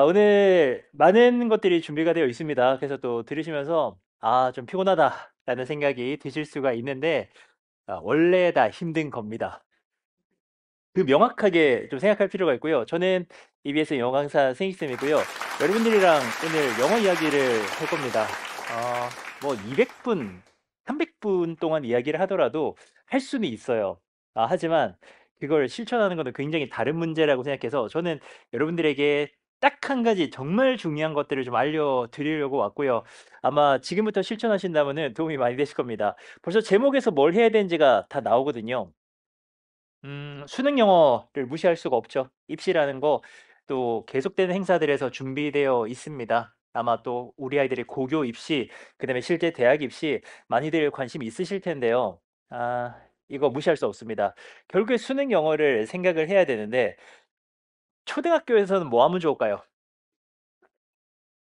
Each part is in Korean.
오늘 많은 것들이 준비가 되어 있습니다. 그래서 또 들으시면서, 좀 피곤하다라는 생각이 드실 수가 있는데, 원래 다 힘든 겁니다. 그 명확하게 좀 생각할 필요가 있고요. 저는 EBS 영어 강사 세익쌤이고요. 여러분들이랑 오늘 영어 이야기를 할 겁니다. 뭐 200분, 300분 동안 이야기를 하더라도 할 수는 있어요. 하지만 그걸 실천하는 것은 굉장히 다른 문제라고 생각해서 저는 여러분들에게 딱 한 가지 정말 중요한 것들을 좀 알려드리려고 왔고요. 아마 지금부터 실천하신다면 도움이 많이 되실 겁니다. 벌써 제목에서 뭘 해야 되는지가 다 나오거든요. 수능 영어를 무시할 수가 없죠. 입시라는 거 또 계속되는 행사들에서 준비되어 있습니다. 아마 또 우리 아이들의 고교 입시, 그다음에 실제 대학 입시 많이들 관심 있으실 텐데요. 이거 무시할 수 없습니다. 결국에 수능 영어를 생각을 해야 되는데 초등학교에서는 뭐 하면 좋을까요?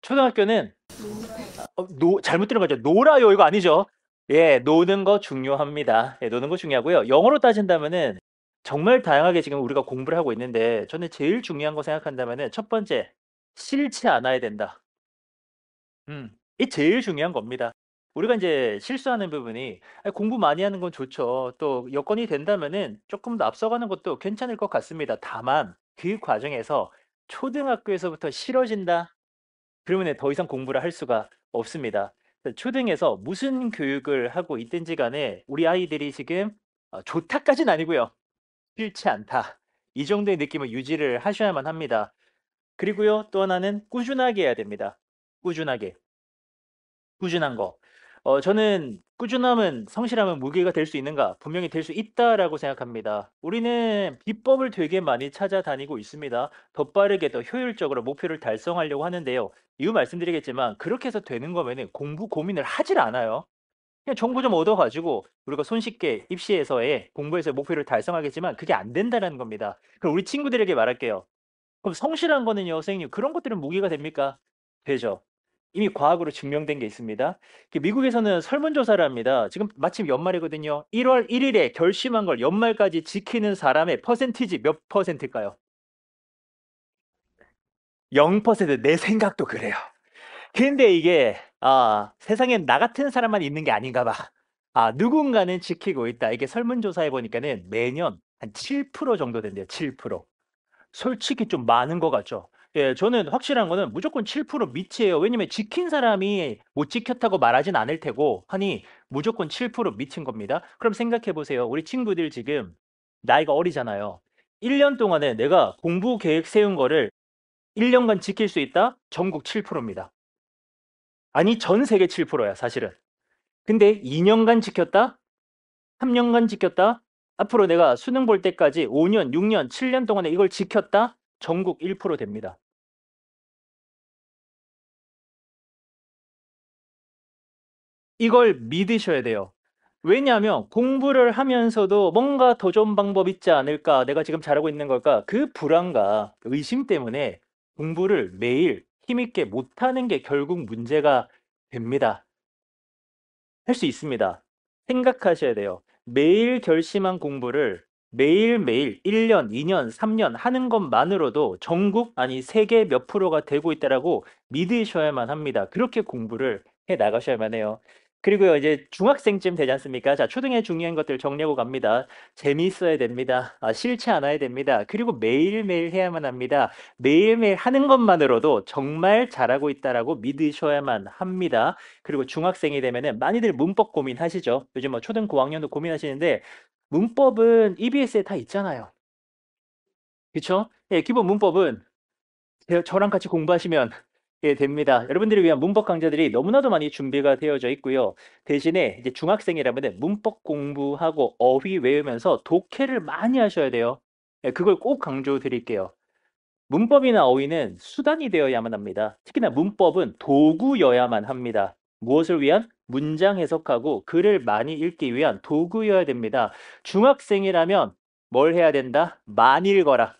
초등학교는 잘못 들은 거죠. 놀아요 이거 아니죠? 예, 노는 거 중요합니다. 예, 노는 거 중요하고요. 영어로 따진다면은 정말 다양하게 지금 우리가 공부를 하고 있는데 저는 제일 중요한 거 생각한다면은 첫 번째, 싫지 않아야 된다. 이 제일 중요한 겁니다. 우리가 이제 실수하는 부분이 공부 많이 하는 건 좋죠. 또 여건이 된다면은 조금 더 앞서가는 것도 괜찮을 것 같습니다. 다만 그 과정에서 초등학교에서부터 싫어진다. 그러면 더 이상 공부를 할 수가 없습니다. 초등에서 무슨 교육을 하고 있든지 간에 우리 아이들이 지금 좋다까지는 아니고요. 싫지 않다. 이 정도의 느낌을 유지를 하셔야만 합니다. 그리고요, 또 하나는 꾸준하게 해야 됩니다. 꾸준하게. 꾸준한 거. 저는 꾸준함은 성실함은 무기가 될 수 있는가? 분명히 될 수 있다라고 생각합니다. 우리는 비법을 되게 많이 찾아다니고 있습니다. 더 빠르게 더 효율적으로 목표를 달성하려고 하는데요. 이유 말씀드리겠지만 그렇게 해서 되는 거면은 공부 고민을 하질 않아요. 그냥 정보 좀 얻어가지고 우리가 손쉽게 입시에서의 공부에서의 목표를 달성하겠지만 그게 안 된다는 겁니다. 그럼 우리 친구들에게 말할게요. 그럼 성실한 거는요, 선생님, 그런 것들은 무기가 됩니까? 되죠. 이미 과학으로 증명된 게 있습니다. 미국에서는 설문조사를 합니다. 지금 마침 연말이거든요. 1월 1일에 결심한 걸 연말까지 지키는 사람의 퍼센티지 몇 퍼센트일까요? 0%. 내 생각도 그래요. 근데 이게 세상엔 나 같은 사람만 있는 게 아닌가 봐. 누군가는 지키고 있다. 이게 설문조사해 보니까는 매년 한 7% 정도 된대요. 7%. 솔직히 좀 많은 것 같죠. 예, 저는 확실한 거는 무조건 7% 밑이에요. 왜냐면 지킨 사람이 못 지켰다고 말하진 않을 테고 하니 무조건 7% 밑인 겁니다. 그럼 생각해 보세요. 우리 친구들 지금 나이가 어리잖아요. 1년 동안에 내가 공부 계획 세운 거를 1년간 지킬 수 있다? 전국 7%입니다. 아니, 전 세계 7%야, 사실은. 근데 2년간 지켰다? 3년간 지켰다? 앞으로 내가 수능 볼 때까지 5년, 6년, 7년 동안에 이걸 지켰다? 전국 1% 됩니다. 이걸 믿으셔야 돼요. 왜냐하면 공부를 하면서도 뭔가 더 좋은 방법 있지 않을까? 내가 지금 잘하고 있는 걸까? 그 불안과 의심 때문에 공부를 매일 힘있게 못하는 게 결국 문제가 됩니다. 할 수 있습니다. 생각하셔야 돼요. 매일 결심한 공부를 매일매일 1년, 2년, 3년 하는 것만으로도 전국 아니 세계 몇 프로가 되고 있다라고 믿으셔야만 합니다. 그렇게 공부를 해 나가셔야만 해요. 그리고요, 이제 중학생쯤 되지 않습니까? 자, 초등에 중요한 것들 정리하고 갑니다. 재미있어야 됩니다. 싫지 않아야 됩니다. 그리고 매일매일 해야만 합니다. 매일매일 하는 것만으로도 정말 잘하고 있다라고 믿으셔야만 합니다. 그리고 중학생이 되면은 많이들 문법 고민하시죠. 요즘 뭐 초등 고학년도 고민하시는데 문법은 EBS에 다 있잖아요. 그쵸? 예, 기본 문법은 저랑 같이 공부하시면 예, 됩니다. 여러분들을 위한 문법 강좌들이 너무나도 많이 준비가 되어져 있고요. 대신에 이제 중학생이라면 문법 공부하고 어휘 외우면서 독해를 많이 하셔야 돼요. 예, 그걸 꼭 강조드릴게요. 문법이나 어휘는 수단이 되어야만 합니다. 특히나 문법은 도구여야만 합니다. 무엇을 위한? 문장 해석하고 글을 많이 읽기 위한 도구여야 됩니다. 중학생이라면 뭘 해야 된다? 많이 읽어라.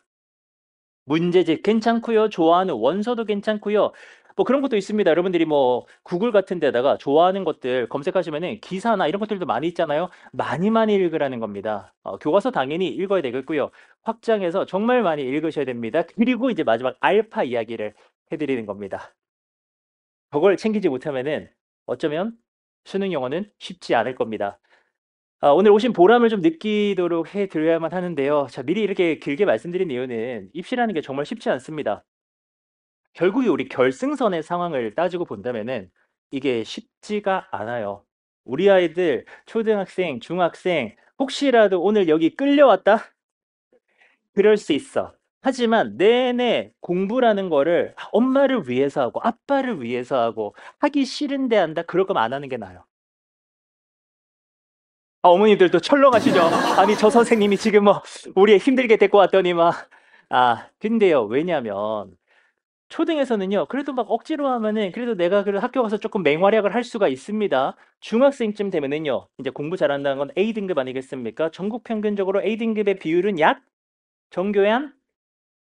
문제집 괜찮고요. 좋아하는 원서도 괜찮고요. 뭐 그런 것도 있습니다. 여러분들이 뭐 구글 같은 데다가 좋아하는 것들 검색하시면은 기사나 이런 것들도 많이 있잖아요. 많이 많이 읽으라는 겁니다. 교과서 당연히 읽어야 되겠고요. 확장해서 정말 많이 읽으셔야 됩니다. 그리고 이제 마지막 알파 이야기를 해드리는 겁니다. 저걸 챙기지 못하면은 어쩌면 수능 영어는 쉽지 않을 겁니다. 오늘 오신 보람을 좀 느끼도록 해드려야만 하는데요. 자, 미리 이렇게 길게 말씀드린 이유는 입시라는 게 정말 쉽지 않습니다. 결국에 우리 결승선의 상황을 따지고 본다면은 이게 쉽지가 않아요. 우리 아이들 초등학생, 중학생 혹시라도 오늘 여기 끌려왔다? 그럴 수 있어. 하지만 내내 공부라는 거를 엄마를 위해서 하고 아빠를 위해서 하고 하기 싫은데 한다? 그럴 거면 안 하는 게 나아요. 어머니들도 철렁하시죠? 아니, 저 선생님이 지금 뭐 우리 힘들게 데리고 왔더니 막. 근데요. 왜냐면 초등에서는요. 그래도 막 억지로 하면은 그래도 내가 그래도 학교 가서 조금 맹활약을 할 수가 있습니다. 중학생쯤 되면은요. 이제 공부 잘한다는 건 A등급 아니겠습니까? 전국 평균적으로 A등급의 비율은 약 전교의 한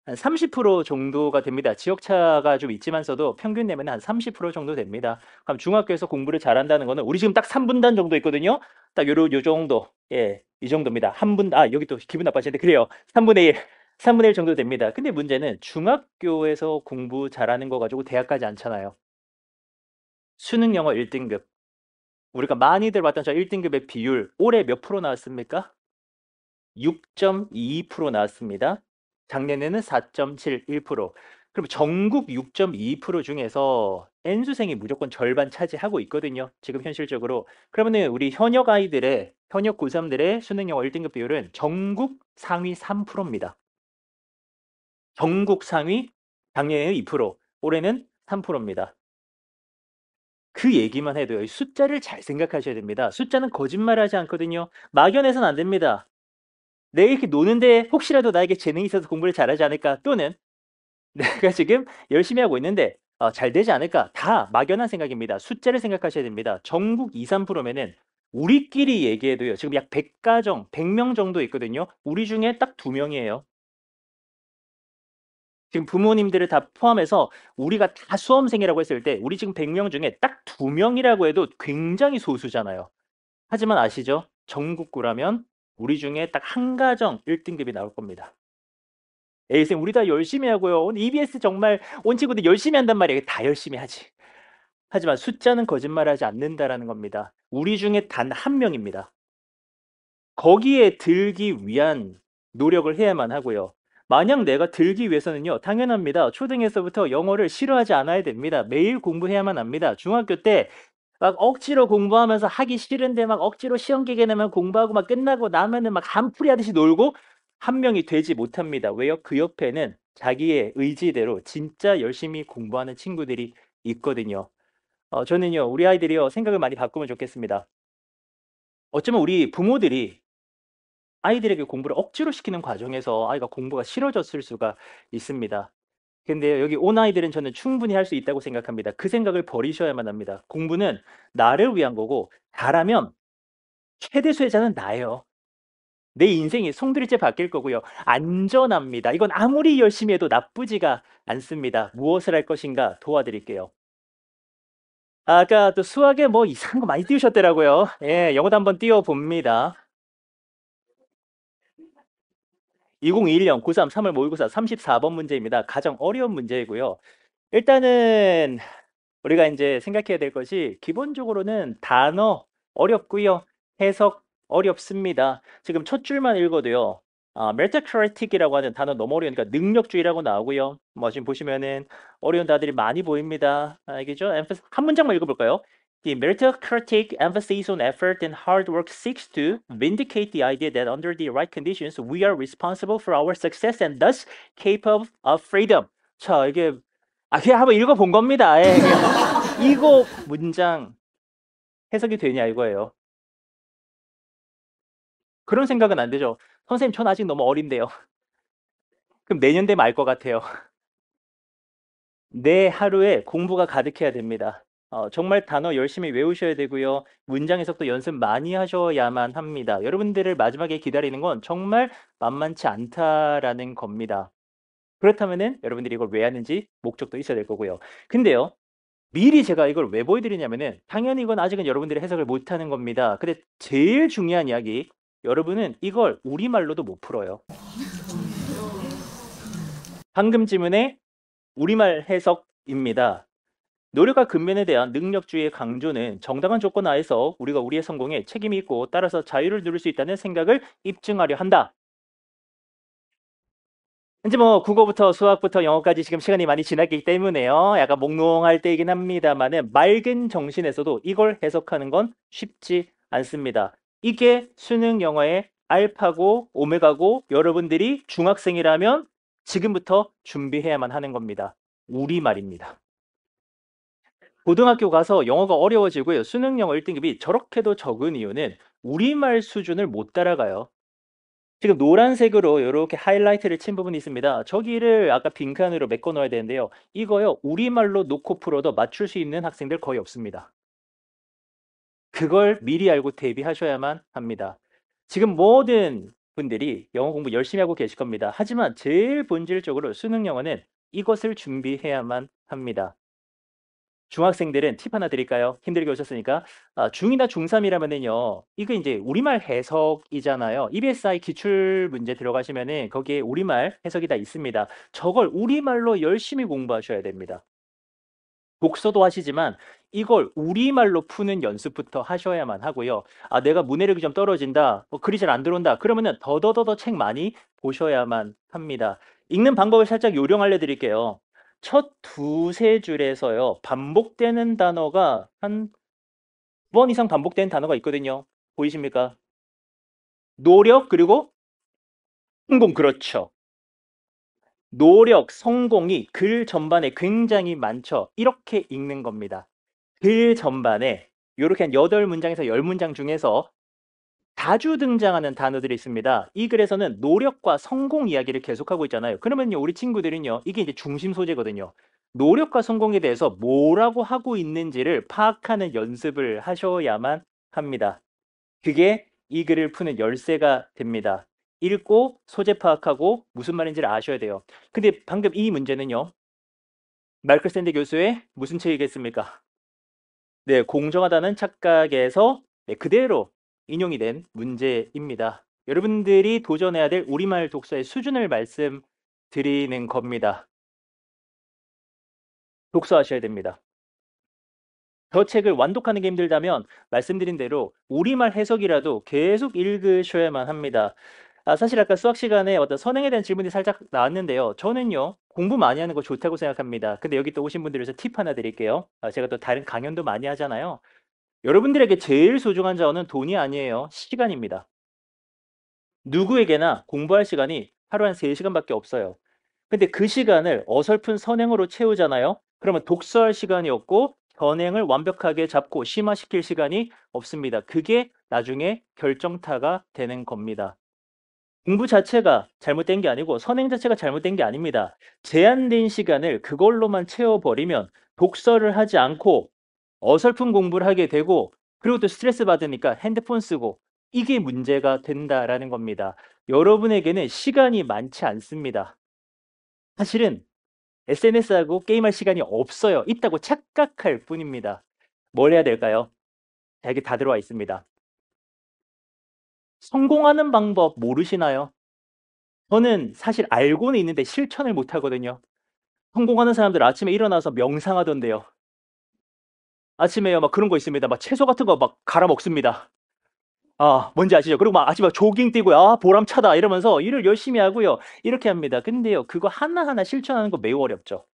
30% 정도가 됩니다. 지역차가 좀 있지만서도 평균 내면 한 30% 정도 됩니다. 그럼 중학교에서 공부를 잘한다는 거는 우리 지금 딱 3분단 정도 있거든요. 딱 요 정도. 예, 이 정도입니다. 여기 또 기분 나빠지는데 그래요. 3분의 1. 3분의 1 정도 됩니다. 근데 문제는 중학교에서 공부 잘하는 거 가지고 대학 가지 않잖아요. 수능 영어 1등급. 우리가 많이들 봤던 저 1등급의 비율 올해 몇 프로 나왔습니까? 6.22% 나왔습니다. 작년에는 4.71%. 그럼 전국 6.2% 중에서 N수생이 무조건 절반 차지하고 있거든요. 지금 현실적으로. 그러면은 우리 현역 고3들의 수능 영어 1등급 비율은 전국 상위 3%입니다. 전국 상위 작년에는 2%, 올해는 3%입니다. 그 얘기만 해도요. 숫자를 잘 생각하셔야 됩니다. 숫자는 거짓말하지 않거든요. 막연해서는 안 됩니다. 내가 이렇게 노는데 혹시라도 나에게 재능이 있어서 공부를 잘하지 않을까? 또는 내가 지금 열심히 하고 있는데 잘 되지 않을까? 다 막연한 생각입니다. 숫자를 생각하셔야 됩니다. 전국 2, 3%면은 우리끼리 얘기해도요. 지금 약 100가정, 100명 정도 있거든요. 우리 중에 딱 2명이에요. 지금 부모님들을 다 포함해서 우리가 다 수험생이라고 했을 때 우리 지금 100명 중에 딱 2명이라고 해도 굉장히 소수잖아요. 하지만 아시죠? 전국구라면 우리 중에 딱 한 가정 1등급이 나올 겁니다. 에이쌤 우리 다 열심히 하고요. 오늘 EBS 정말 온 친구들 열심히 한단 말이에요. 다 열심히 하지. 하지만 숫자는 거짓말하지 않는다라는 겁니다. 우리 중에 단 한 명입니다. 거기에 들기 위한 노력을 해야만 하고요. 만약 내가 들기 위해서는요. 당연합니다. 초등에서부터 영어를 싫어하지 않아야 됩니다. 매일 공부해야만 합니다. 중학교 때 막 억지로 공부하면서 하기 싫은데 막 억지로 시험 기계 내면 공부하고 막 끝나고 나면은 막 한풀이 하듯이 놀고 한 명이 되지 못합니다. 왜요? 그 옆에는 자기의 의지대로 진짜 열심히 공부하는 친구들이 있거든요. 저는요, 우리 아이들이요, 생각을 많이 바꾸면 좋겠습니다. 어쩌면 우리 부모들이 아이들에게 공부를 억지로 시키는 과정에서 아이가 공부가 싫어졌을 수가 있습니다. 근데 여기 온 아이들은 저는 충분히 할 수 있다고 생각합니다. 그 생각을 버리셔야만 합니다. 공부는 나를 위한 거고, 잘하면 최대 수혜자는 나예요. 내 인생이 송두리째 바뀔 거고요. 안전합니다. 이건 아무리 열심히 해도 나쁘지가 않습니다. 무엇을 할 것인가 도와드릴게요. 아까 또 수학에 뭐 이상한 거 많이 띄우셨더라고요. 예, 영어도 한번 띄워봅니다. 2021년 고3 3월 모의고사 34번 문제입니다. 가장 어려운 문제이고요. 일단은 우리가 이제 생각해야 될 것이 기본적으로는 단어 어렵고요. 해석 어렵습니다. 지금 첫 줄만 읽어도요. 메타크리틱이라고 하는 단어 너무 어려우니까 능력주의라고 나오고요. 뭐 지금 보시면은 어려운 단어들이 많이 보입니다. 알겠죠? 한 문장만 읽어볼까요? The meritocratic emphasis on effort and hard work seeks to vindicate the idea that under the right conditions we are responsible for our success and thus capable of freedom. 자, 이게 그냥 한번 읽어본 겁니다. 예, 이거 문장 해석이 되냐 이거예요. 그런 생각은 안 되죠. 선생님, 전 아직 너무 어린데요. 그럼 내년 되면 알 것 같아요. 내 하루에 공부가 가득해야 됩니다. 정말 단어 열심히 외우셔야 되고요. 문장 해석도 연습 많이 하셔야만 합니다. 여러분들을 마지막에 기다리는 건 정말 만만치 않다라는 겁니다. 그렇다면은 여러분들이 이걸 왜 하는지 목적도 있어야 될 거고요. 근데요. 미리 제가 이걸 왜 보여드리냐면은 당연히 이건 아직은 여러분들이 해석을 못하는 겁니다. 근데 제일 중요한 이야기, 여러분은 이걸 우리말로도 못 풀어요. 방금 질문에 우리말 해석 입니다. 노력과 근면에 대한 능력주의의 강조는 정당한 조건 하에서 우리가 우리의 성공에 책임이 있고 따라서 자유를 누릴 수 있다는 생각을 입증하려 한다. 이제 뭐 국어부터 수학부터 영어까지 지금 시간이 많이 지났기 때문에요. 약간 몽롱할 때이긴 합니다만은 맑은 정신에서도 이걸 해석하는 건 쉽지 않습니다. 이게 수능 영어의 알파고 오메가고 여러분들이 중학생이라면 지금부터 준비해야만 하는 겁니다. 우리말입니다. 고등학교 가서 영어가 어려워지고요. 수능 영어 1등급이 저렇게도 적은 이유는 우리말 수준을 못 따라가요. 지금 노란색으로 이렇게 하이라이트를 친 부분이 있습니다. 저기를 아까 빈칸으로 메꿔 넣어야 되는데요. 이거요. 우리말로 놓고 풀어도 맞출 수 있는 학생들 거의 없습니다. 그걸 미리 알고 대비하셔야만 합니다. 지금 모든 분들이 영어 공부 열심히 하고 계실 겁니다. 하지만 제일 본질적으로 수능 영어는 이것을 준비해야만 합니다. 중학생들은 팁 하나 드릴까요? 힘들게 오셨으니까. 중2나 중3이라면은요. 이거 이제 우리말 해석이잖아요. EBSI 기출 문제 들어가시면은 거기에 우리말 해석이 다 있습니다. 저걸 우리말로 열심히 공부하셔야 됩니다. 독서도 하시지만 이걸 우리말로 푸는 연습부터 하셔야만 하고요. 내가 문해력이 좀 떨어진다. 글이 잘 안 들어온다. 그러면은 더더더더 책 많이 보셔야만 합니다. 읽는 방법을 살짝 요령 알려드릴게요. 첫 두세 줄에서요. 반복되는 단어가 한 두 번 이상 반복되는 단어가 있거든요. 보이십니까? 노력 그리고 성공 그렇죠. 노력, 성공이 글 전반에 굉장히 많죠. 이렇게 읽는 겁니다. 글 전반에 요렇게 한 8문장에서 10문장 중에서 자주 등장하는 단어들이 있습니다. 이 글에서는 노력과 성공 이야기를 계속하고 있잖아요. 그러면요, 우리 친구들은요, 이게 이제 중심 소재거든요. 노력과 성공에 대해서 뭐라고 하고 있는지를 파악하는 연습을 하셔야만 합니다. 그게 이 글을 푸는 열쇠가 됩니다. 읽고 소재 파악하고 무슨 말인지를 아셔야 돼요. 근데 방금 이 문제는요, 마이클 샌드 교수의 무슨 책이겠습니까? 네, 공정하다는 착각에서 네, 그대로 인용이 된 문제입니다. 여러분들이 도전해야 될 우리말 독서의 수준을 말씀드리는 겁니다. 독서하셔야 됩니다. 저 책을 완독하는 게 힘들다면 말씀드린 대로 우리말 해석이라도 계속 읽으셔야만 합니다. 사실 아까 수학 시간에 어떤 선행에 대한 질문이 살짝 나왔는데요. 저는요, 공부 많이 하는 거 좋다고 생각합니다. 근데 여기 또 오신 분들 위해서 팁 하나 드릴게요. 제가 또 다른 강연도 많이 하잖아요. 여러분들에게 제일 소중한 자원은 돈이 아니에요. 시간입니다. 누구에게나 공부할 시간이 하루에 한 3시간밖에 없어요. 근데 그 시간을 어설픈 선행으로 채우잖아요. 그러면 독서할 시간이 없고 선행을 완벽하게 잡고 심화시킬 시간이 없습니다. 그게 나중에 결정타가 되는 겁니다. 공부 자체가 잘못된 게 아니고 선행 자체가 잘못된 게 아닙니다. 제한된 시간을 그걸로만 채워버리면 독서를 하지 않고 어설픈 공부를 하게 되고 그리고 또 스트레스 받으니까 핸드폰 쓰고 이게 문제가 된다라는 겁니다. 여러분에게는 시간이 많지 않습니다. 사실은 SNS하고 게임할 시간이 없어요. 있다고 착각할 뿐입니다. 뭘 해야 될까요? 자, 여기 다 들어와 있습니다. 성공하는 방법 모르시나요? 저는 사실 알고는 있는데 실천을 못 하거든요. 성공하는 사람들 아침에 일어나서 명상하던데요. 아침에요, 막 그런 거 있습니다. 막 채소 같은 거 막 갈아 먹습니다. 뭔지 아시죠? 그리고 막 아침에 조깅 뛰고요. 보람차다 이러면서 일을 열심히 하고요. 이렇게 합니다. 근데요, 그거 하나하나 실천하는 거 매우 어렵죠.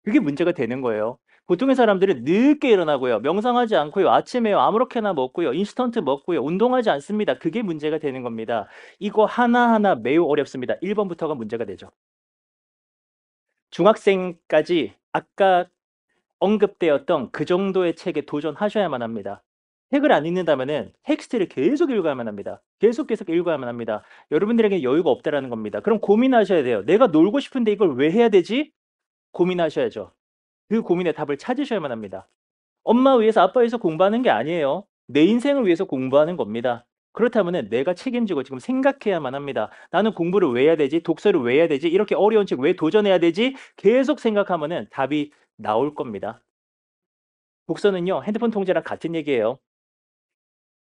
그게 문제가 되는 거예요. 보통의 사람들은 늦게 일어나고요. 명상하지 않고요. 아침에요. 아무렇게나 먹고요. 인스턴트 먹고요. 운동하지 않습니다. 그게 문제가 되는 겁니다. 이거 하나하나 매우 어렵습니다. 1번부터가 문제가 되죠. 중학생까지 아까 언급되었던 그 정도의 책에 도전하셔야만 합니다. 책을 안 읽는다면은 텍스트를 계속 읽어야만 합니다. 계속 읽어야만 합니다. 여러분들에게 여유가 없다라는 겁니다. 그럼 고민하셔야 돼요. 내가 놀고 싶은데 이걸 왜 해야 되지? 고민하셔야죠. 그 고민의 답을 찾으셔야만 합니다. 엄마 위해서 아빠 위해서 공부하는 게 아니에요. 내 인생을 위해서 공부하는 겁니다. 그렇다면은 내가 책임지고 지금 생각해야만 합니다. 나는 공부를 왜 해야 되지? 독서를 왜 해야 되지? 이렇게 어려운 책 왜 도전해야 되지? 계속 생각하면은 답이 나올 겁니다. 독서는요, 핸드폰 통제랑 같은 얘기예요.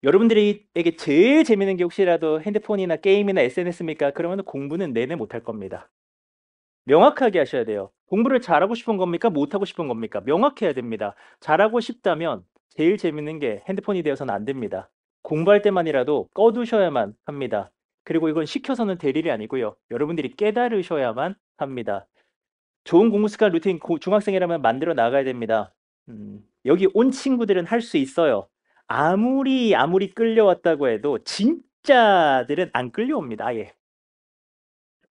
여러분들에게 제일 재밌는 게 혹시라도 핸드폰이나 게임이나 SNS입니까? 그러면 공부는 내내 못할 겁니다. 명확하게 하셔야 돼요. 공부를 잘하고 싶은 겁니까? 못하고 싶은 겁니까? 명확해야 됩니다. 잘하고 싶다면 제일 재밌는 게 핸드폰이 되어서는 안 됩니다. 공부할 때만이라도 꺼두셔야만 합니다. 그리고 이건 시켜서는 될 일이 아니고요. 여러분들이 깨달으셔야만 합니다. 좋은 공부 습관 루틴 중학생이라면 만들어 나가야 됩니다. 여기 온 친구들은 할 수 있어요. 아무리 끌려왔다고 해도 진짜들은 안 끌려옵니다. 아예.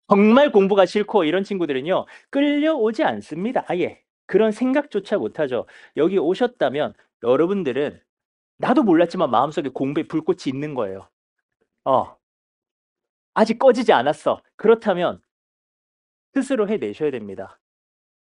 정말 공부가 싫고 이런 친구들은요, 끌려오지 않습니다. 아예. 그런 생각조차 못하죠. 여기 오셨다면 여러분들은 나도 몰랐지만 마음속에 공부에 불꽃이 있는 거예요. 어, 아직 꺼지지 않았어. 그렇다면 스스로 해내셔야 됩니다.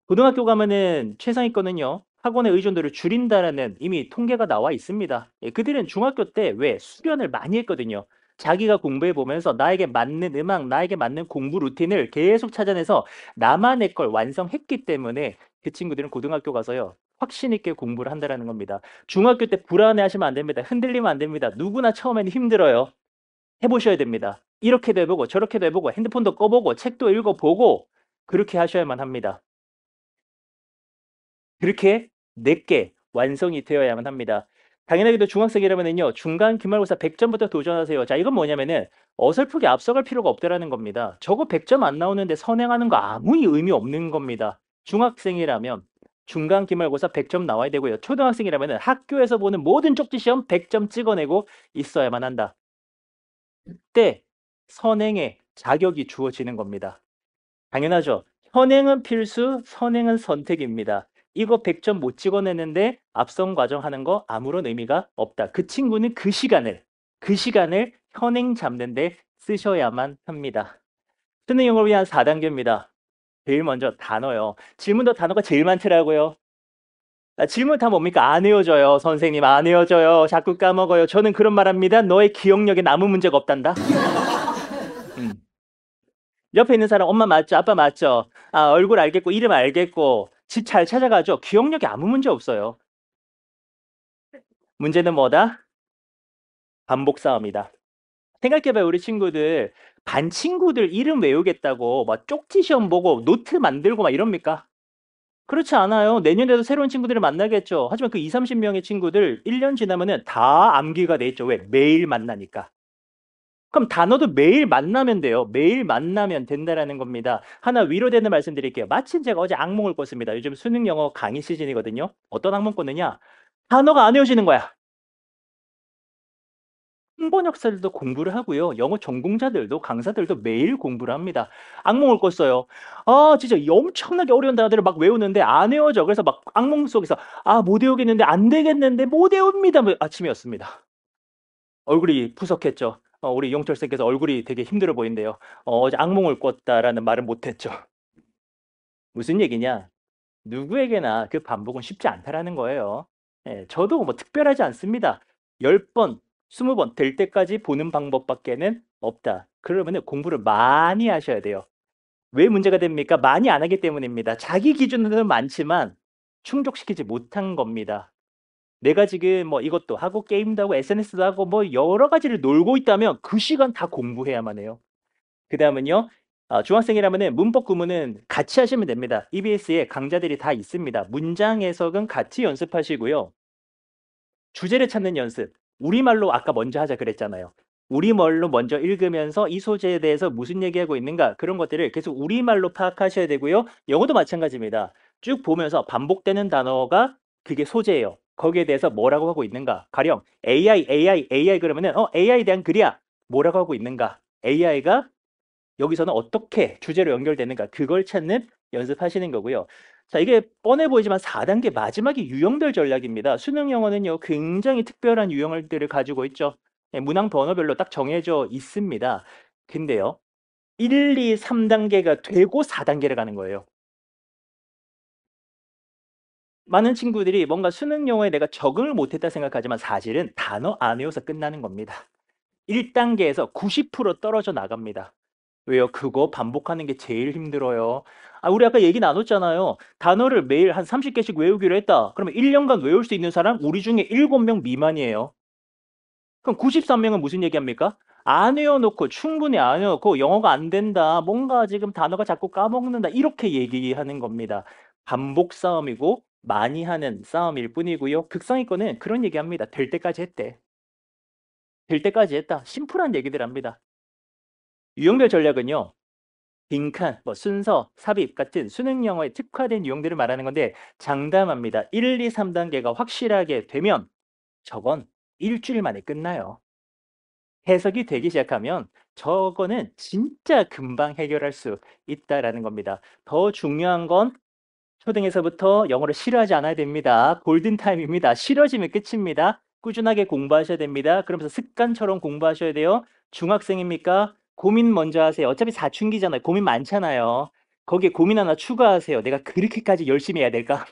고등학교 가면은 최상위권은요, 학원의 의존도를 줄인다라는 이미 통계가 나와 있습니다. 예, 그들은 중학교 때 왜 수련을 많이 했거든요. 자기가 공부해 보면서 나에게 맞는 음악, 나에게 맞는 공부 루틴을 계속 찾아내서 나만의 걸 완성했기 때문에 그 친구들은 고등학교 가서요, 확신 있게 공부를 한다라는 겁니다. 중학교 때 불안해 하시면 안 됩니다. 흔들리면 안 됩니다. 누구나 처음에는 힘들어요. 해보셔야 됩니다. 이렇게도 해보고 저렇게도 해보고 핸드폰도 꺼보고 책도 읽어보고 그렇게 하셔야만 합니다. 그렇게 내게 완성이 되어야만 합니다. 당연하게도 중학생이라면요, 중간 기말고사 100점부터 도전하세요. 자, 이건 뭐냐면은 어설프게 앞서갈 필요가 없다라는 겁니다. 저거 100점 안 나오는데 선행하는 거 아무 의미 없는 겁니다. 중학생이라면 중간 기말고사 100점 나와야 되고요. 초등학생이라면은 학교에서 보는 모든 쪽지 시험 100점 찍어내고 있어야만 한다. 그때 선행의 자격이 주어지는 겁니다. 당연하죠. 현행은 필수, 선행은 선택입니다. 이거 100점 못 찍어내는데 앞선 과정 하는 거 아무런 의미가 없다. 그 친구는 그 시간을 현행 잡는데 쓰셔야만 합니다. 수능 영어를 위한 4단계입니다. 제일 먼저 단어요. 질문도 단어가 제일 많더라고요. 질문 다 뭡니까? 안 외워져요. 선생님 안 외워져요. 자꾸 까먹어요. 저는 그런 말 합니다. 너의 기억력에 아무 문제가 없단다. 음. 옆에 있는 사람 엄마 맞죠? 아빠 맞죠? 아, 얼굴 알겠고 이름 알겠고 집 잘 찾아가죠? 기억력에 아무 문제 없어요. 문제는 뭐다? 반복 싸움이다. 생각해봐요. 우리 친구들 반 친구들 이름 외우겠다고 막 쪽지 시험 보고 노트 만들고 막 이럽니까? 그렇지 않아요. 내년에도 새로운 친구들을 만나겠죠. 하지만 그 2, 30명의 친구들 1년 지나면은 다 암기가 돼 있죠. 왜? 매일 만나니까. 그럼 단어도 매일 만나면 돼요. 매일 만나면 된다라는 겁니다. 하나 위로되는 말씀 드릴게요. 마침 제가 어제 악몽을 꿨습니다. 요즘 수능 영어 강의 시즌이거든요. 어떤 악몽 꿨느냐? 단어가 안 외워지는 거야. 홍번역사들도 공부를 하고요. 영어 전공자들도 강사들도 매일 공부를 합니다. 악몽을 꿨어요. 아, 진짜 엄청나게 어려운 단어들을 막 외우는데 안 외워져. 그래서 막 악몽 속에서 아, 못 외우겠는데 안 되겠는데 못 외웁니다. 뭐 아침이었습니다. 얼굴이 푸석했죠. 우리 용철 쌤께서 얼굴이 되게 힘들어 보인대요. 어제 악몽을 꿨다라는 말은 못했죠. 무슨 얘기냐? 누구에게나 그 반복은 쉽지 않다라는 거예요. 예, 저도 뭐 특별하지 않습니다. 10번, 20번 될 때까지 보는 방법밖에는 없다. 그러면 공부를 많이 하셔야 돼요. 왜 문제가 됩니까? 많이 안 하기 때문입니다. 자기 기준으로는 많지만 충족시키지 못한 겁니다. 내가 지금 뭐 이것도 하고 게임도 하고 SNS도 하고 뭐 여러 가지를 놀고 있다면 그 시간 다 공부해야만 해요. 그 다음은요. 중학생이라면은 문법 구문은 같이 하시면 됩니다. EBS에 강좌들이 다 있습니다. 문장 해석은 같이 연습하시고요. 주제를 찾는 연습. 우리말로 아까 먼저 하자 그랬잖아요. 우리말로 먼저 읽으면서 이 소재에 대해서 무슨 얘기하고 있는가 그런 것들을 계속 우리말로 파악하셔야 되고요. 영어도 마찬가지입니다. 쭉 보면서 반복되는 단어가 그게 소재예요. 거기에 대해서 뭐라고 하고 있는가. 가령 AI 그러면은 AI에 대한 글이야. 뭐라고 하고 있는가. AI가 여기서는 어떻게 주제로 연결되는가 그걸 찾는 연습하시는 거고요. 자, 이게 뻔해 보이지만 4단계 마지막이 유형별 전략입니다. 수능 영어는요, 굉장히 특별한 유형들을 가지고 있죠. 예, 문항 번호별로 딱 정해져 있습니다. 근데요, 1, 2, 3단계가 되고 4단계를 가는 거예요. 많은 친구들이 뭔가 수능 영어에 내가 적응을 못했다 생각하지만 사실은 단어 안 외워서 끝나는 겁니다. 1단계에서 90% 떨어져 나갑니다. 왜요? 그거 반복하는 게 제일 힘들어요. 우리 아까 얘기 나눴잖아요. 단어를 매일 한 30개씩 외우기로 했다. 그러면 1년간 외울 수 있는 사람 우리 중에 7명 미만이에요. 그럼 93명은 무슨 얘기합니까? 안 외워놓고 충분히 안 외워놓고 영어가 안 된다. 뭔가 지금 단어가 자꾸 까먹는다. 이렇게 얘기하는 겁니다. 반복 싸움이고 많이 하는 싸움일 뿐이고요. 극상위권은 그런 얘기합니다. 될 때까지 했대. 될 때까지 했다. 심플한 얘기들 합니다. 유형별 전략은요. 빈칸, 뭐 순서, 삽입 같은 수능 영어에 특화된 유형들을 말하는 건데 장담합니다. 1, 2, 3단계가 확실하게 되면 저건 일주일 만에 끝나요. 해석이 되기 시작하면 저거는 진짜 금방 해결할 수 있다라는 겁니다. 더 중요한 건 초등에서부터 영어를 싫어하지 않아야 됩니다. 골든타임입니다. 싫어지면 끝입니다. 꾸준하게 공부하셔야 됩니다. 그러면서 습관처럼 공부하셔야 돼요. 중학생입니까? 고민 먼저 하세요. 어차피 사춘기잖아요. 고민 많잖아요. 거기에 고민 하나 추가하세요. 내가 그렇게까지 열심히 해야 될까?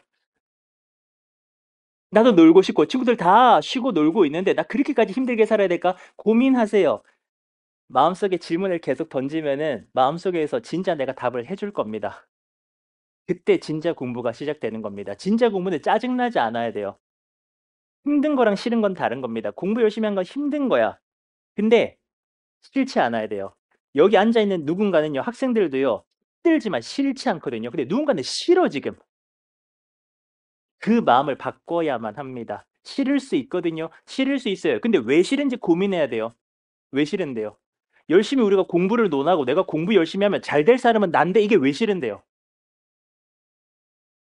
나도 놀고 싶고 친구들 다 쉬고 놀고 있는데 나 그렇게까지 힘들게 살아야 될까? 고민하세요. 마음속에 질문을 계속 던지면은 마음속에서 진짜 내가 답을 해줄 겁니다. 그때 진짜 공부가 시작되는 겁니다. 진짜 공부는 짜증나지 않아야 돼요. 힘든 거랑 싫은 건 다른 겁니다. 공부 열심히 한 건 힘든 거야. 근데 싫지 않아야 돼요. 여기 앉아 있는 누군가는요, 학생들도요, 힘들지만 싫지 않거든요. 근데 누군가는 싫어 지금. 그 마음을 바꿔야만 합니다. 싫을 수 있거든요. 싫을 수 있어요. 근데 왜 싫은지 고민해야 돼요. 왜 싫은데요? 열심히 우리가 공부를 논하고 내가 공부 열심히 하면 잘 될 사람은 난데 이게 왜 싫은데요?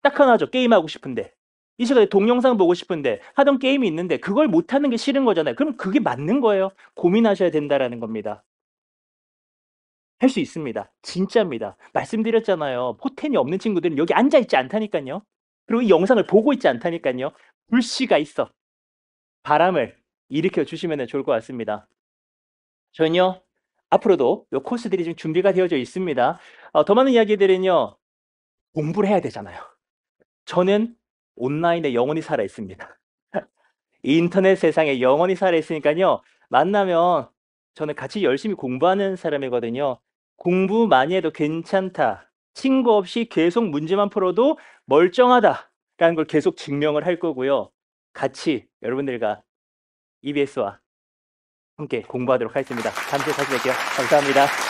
딱 하나죠. 게임하고 싶은데. 이 시간에 동영상 보고 싶은데 하던 게임이 있는데 그걸 못하는 게 싫은 거잖아요. 그럼 그게 맞는 거예요. 고민하셔야 된다라는 겁니다. 할 수 있습니다. 진짜입니다. 말씀드렸잖아요. 포텐이 없는 친구들은 여기 앉아 있지 않다니까요. 그리고 이 영상을 보고 있지 않다니까요. 불씨가 있어. 바람을 일으켜 주시면 좋을 것 같습니다. 저는요. 앞으로도 요 코스들이 지금 준비가 되어져 있습니다. 더 많은 이야기들은요. 공부를 해야 되잖아요. 저는 온라인에 영원히 살아 있습니다. 인터넷 세상에 영원히 살아 있으니까요. 만나면 저는 같이 열심히 공부하는 사람이거든요. 공부 많이 해도 괜찮다. 친구 없이 계속 문제만 풀어도 멀쩡하다라는 걸 계속 증명을 할 거고요. 같이 여러분들과 EBS와 함께 공부하도록 하겠습니다. 다음 주에 다시 뵐게요. 감사합니다.